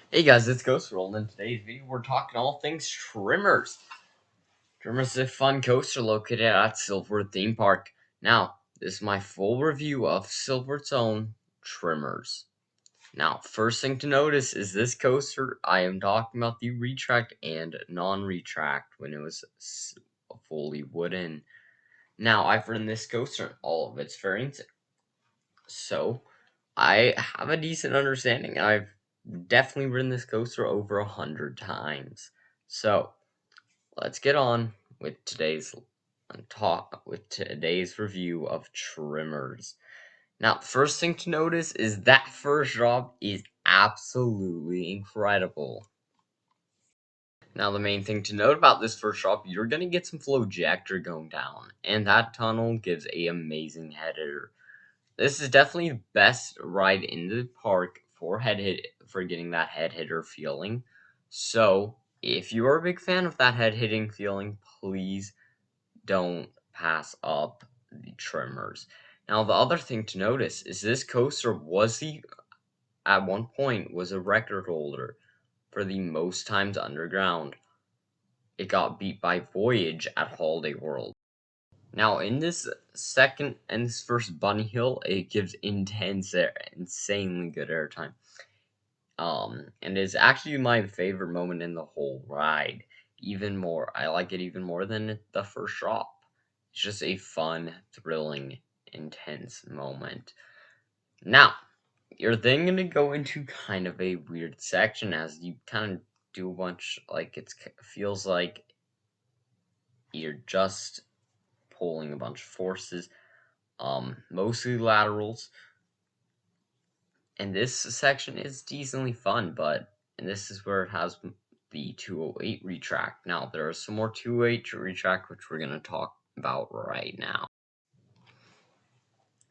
Hey guys, it's Ghost Roll, and in today's video we're talking all things Tremors. Tremors is a fun coaster located at Silverwood Theme Park. Now, this is my full review of Silverwood's own Tremors. Now, first thing to notice is this coaster, I am talking about the retract and non-retract when it was fully wooden. Now, I've ridden this coaster in all of its variants, so I have a decent understanding. I've definitely ridden this coaster over 100 times. So let's get on with today's review of Tremors. Now, first thing to notice is that first drop is absolutely incredible. Now, the main thing to note about this first drop, you're gonna get some flow ejector going down, and that tunnel gives a amazing head hitter. This is definitely the best ride in the park for getting that head hitter feeling. So, if you are a big fan of that head hitting feeling, please don't pass up the Tremors. Now, the other thing to notice is this coaster at one point was a record holder for the most times underground. It got beat by Voyage at Holiday World. Now, in this first bunny hill, it gives insanely good airtime. And it's actually my favorite moment in the whole ride. I like it even more than the first drop. It's just a fun, thrilling, intense moment. Now, you're then gonna go into kind of a weird section as you kind of do a bunch, like it feels like you're just pulling a bunch of forces, mostly laterals. And this section is decently fun, and this is where it has the 208 retract. Now, there are some more 208 retract, which we're going to talk about right now.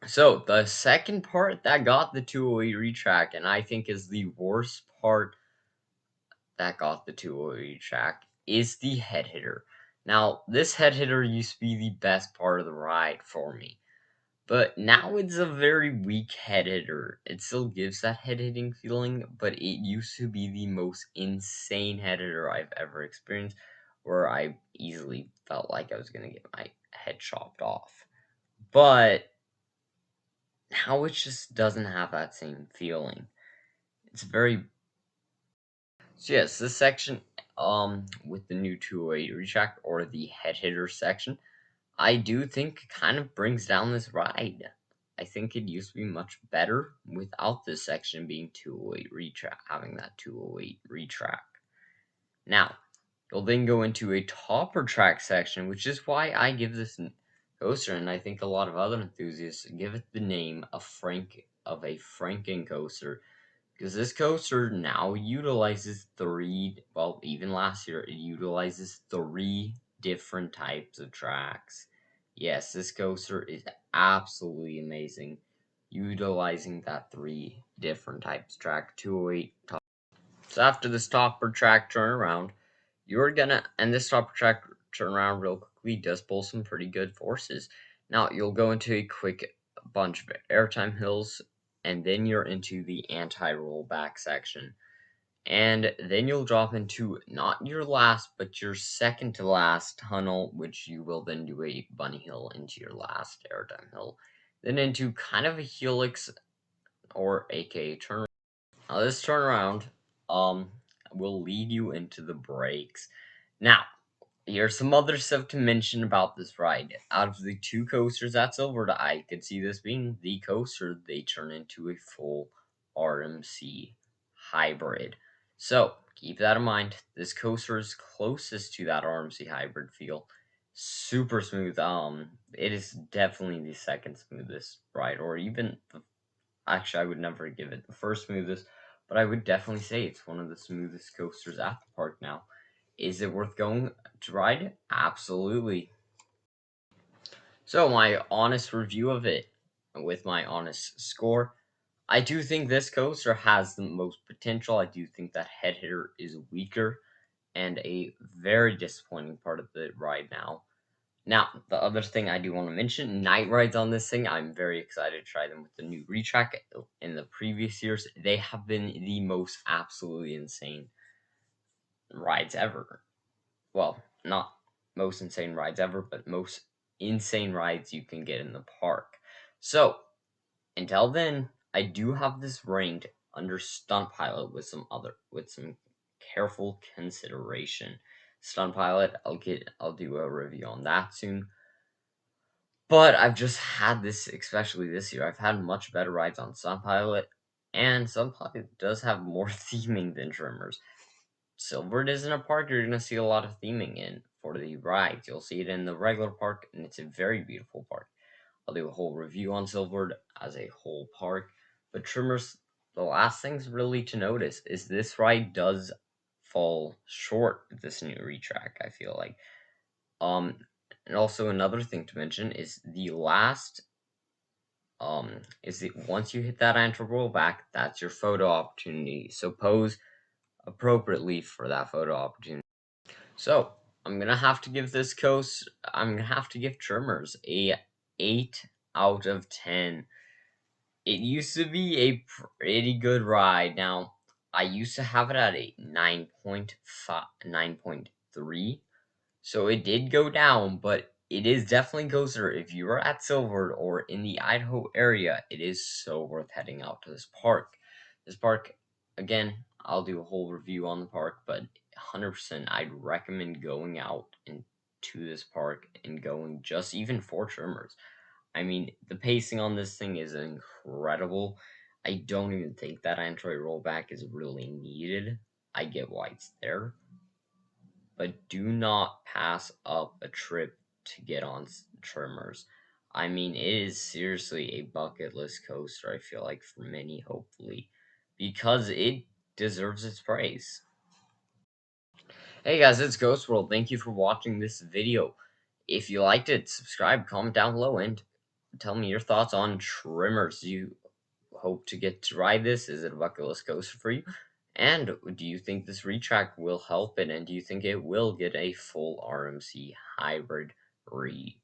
So, the second part that got the 208 retract, and I think is the worst part that got the 208 retract, is the head hitter. Now, this head hitter used to be the best part of the ride for me. But now it's a very weak head hitter. It still gives that head hitting feeling, but it used to be the most insane head hitter I've ever experienced, where I easily felt like I was going to get my head chopped off. But now it just doesn't have that same feeling. It's very. So, yes, this section, with the new 208 retract or the head hitter section, I do think kind of brings down this ride. I think it used to be much better without this section being 208 retract, having that 208 retract. Now, you'll then go into a topper track section, which is why I give this coaster, and I think a lot of other enthusiasts give it the name of a Franken coaster, because this coaster now utilizes even last year, it utilizes 3 different types of tracks. Yes, this coaster is absolutely amazing, utilizing that 3 different types of track, 208 top. So after this topper track turnaround, this topper track turnaround real quickly does pull some pretty good forces. Now, you'll go into a quick bunch of airtime hills, and then you're into the anti-rollback section. And then you'll drop into not your last, but your second to last tunnel, which you will then do a bunny hill into your last airtime hill. Then into kind of a helix, or aka turn. Now this turnaround will lead you into the brakes. Now, here's some other stuff to mention about this ride. Out of the 2 coasters at Silverwood, I could see this being the coaster they turn into a full RMC hybrid. So, keep that in mind. This coaster is closest to that RMC hybrid feel. Super smooth. It is definitely the second smoothest ride, or even actually, I would never give it the first smoothest, but I would definitely say it's one of the smoothest coasters at the park now. Is it worth going to ride? Absolutely. So, my honest review of it, with my honest score, I do think this coaster has the most potential. I do think that head hitter is weaker and a very disappointing part of the ride now. Now, the other thing I do want to mention, night rides on this thing, I'm very excited to try them with the new retrack. In the previous years, they have been the most absolutely insane rides ever. Well, not most insane rides ever, but most insane rides you can get in the park. So, until then, I do have this ranked under Stunt Pilot with some careful consideration. Stunt Pilot, I'll do a review on that soon. But I've just had this, especially this year, I've had much better rides on Stunt Pilot, and Stunt Pilot does have more theming than Tremors. Silverwood isn't a park you're gonna see a lot of theming in for the rides. You'll see it in the regular park, and it's a very beautiful park. I'll do a whole review on Silverwood as a whole park. But Tremors, the last things really to notice is this ride does fall short with this new retrack, I feel like. And also another thing to mention is the last is the once you hit that antler rollback, that's your photo opportunity. So pose appropriately for that photo opportunity. So I'm gonna have to give this coast. I'm gonna have to give Tremors a 8 out of 10. It used to be a pretty good ride. Now I used to have it at a 9.5, 9.3. So it did go down, but it is definitely coaster. If you are at Silver or in the Idaho area, it is so worth heading out to this park. This park, again, I'll do a whole review on the park, but 100% I'd recommend going out and to this park and going just even for Tremors. I mean, the pacing on this thing is incredible. I don't even think that Android rollback is really needed. I get why it's there, but do not pass up a trip to get on Tremors. I mean, it is seriously a bucket list coaster, I feel like, for many, hopefully, because it deserves its praise. Hey guys, it's Ghost World. Thank you for watching this video. If you liked it, subscribe, comment down below, and tell me your thoughts on Tremors. Do you hope to get to ride this? Is it a bucket list coaster for you? And do you think this retrack will help it? And do you think it will get a full RMC hybrid